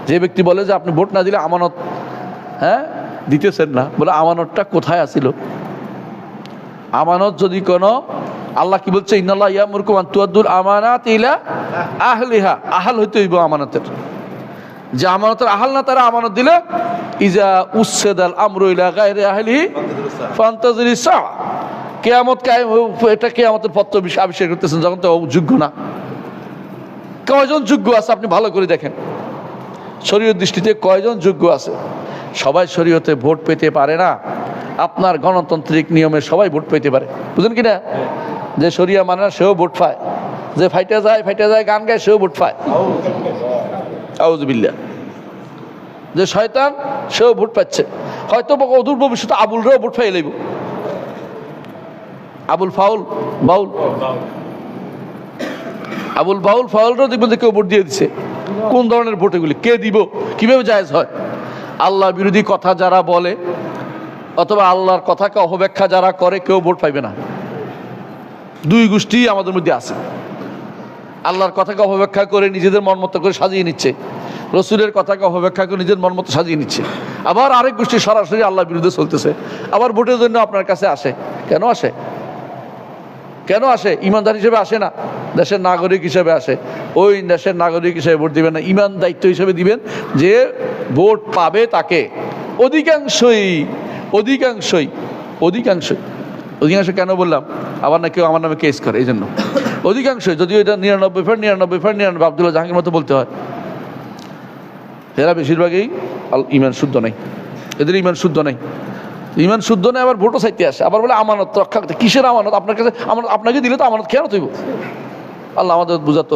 যে ব্যক্তি বলে যে আপনি ভোট না দিলে আমানত দিতেছেন না, বলে আমানতটা কোথায় আছিল? আমানত যদি কোনো, আল্লাহ কি বলছে, ইন্নাল্লাহ ইয়ামুরুকুম আন তুআদ্দুল আমানাত ইলা আহলিহা, আহাল হইতে হইব আমানতের। যে আমানতের আহাল না তারা আমানত দিলে, ইজা উসসাদাল আমরু ইলা গায়রি আহলিহি ফান্তাজিরিস সাআ, কিয়ামত কায়েম, এটা কিয়ামতের পত্র বিষয় আবিষ্কার করতেছেন যখন তো যোগ্য না। কয়জন যোগ্য আছে আপনি ভালো করে দেখেন, শরীয়ত দৃষ্টিতে কয়জন যোগ্য আছে? সবাই শরীয়তে ভোট পেতে পারে না। আপনার গণতান্ত্রিক নিয়মে সবাই ভোট পেতে পারে, বুঝলেন কি না? যে শরিয়া মানে না সেও ভোট পায়, যে ফাইটে যায় গান গায় সেও ভোট পায়, আউযুবিল্লাহ। যে শয়তান সেও ভোট পাচ্ছে, হয়তো অদূর ভবিষ্যতে আবুলরাও ভোট পাই লইব। আবুল ফাউলরাও দেখবেন যে কেউ ভোট দিয়ে দিচ্ছে। কোন ধরনের ভোট এগুলি? কে দিব? কিভাবে জায়েজ হয়? আল্লাহ বিরোধী কথা যারা বলে অথবা আল্লাহর কথাকে অপব্যাখ্যা যারা করে কেউ ভোট পাইবে না। দুই গোষ্ঠী আমাদের মধ্যে আছে, আল্লাহর কথাকে অপব্যাখ্যা করে নিজেদের মন মতো করে সাজিয়ে নিচ্ছে, রসুলের কথাকে অপব্যাখ্যা করে নিজের মন মতো সাজিয়ে নিচ্ছে। আবার আরেক গোষ্ঠী সরাসরি আল্লাহর বিরুদ্ধে চলতেছে, আবার ভোটের জন্য আপনার কাছে আসে। কেন আসে? ইমানদার হিসেবে আসে না, দেশের নাগরিক হিসেবে আসে। ওই দেশের নাগরিক হিসেবে ভোট দিবেন না, ইমান দায়িত্ব হিসেবে দিবেন যে ভোট পাবে তাকে। অধিকাংশ কেন বললাম? আবার না কেউ আমার নামে কেস করে, এই জন্য অধিকাংশ। যদিও এটা 99% আব্দুল্লাহ জাহাঙ্গীর মতো বলতে হয়, এরা বেশিরভাগই ইমান শুদ্ধ নাই, এদের ইমান শুদ্ধ নাই। ইমান শুদ্ধ নেই, আবার ভোটও চাইতে আসে, আবার বলে আমানত রক্ষা করতে। কিসের আমানত? আপনার কাছে আমানত আপনাকে দিলে তো আমানত খেয়ানত হইব। আল্লাহ আমাদের বুঝাতে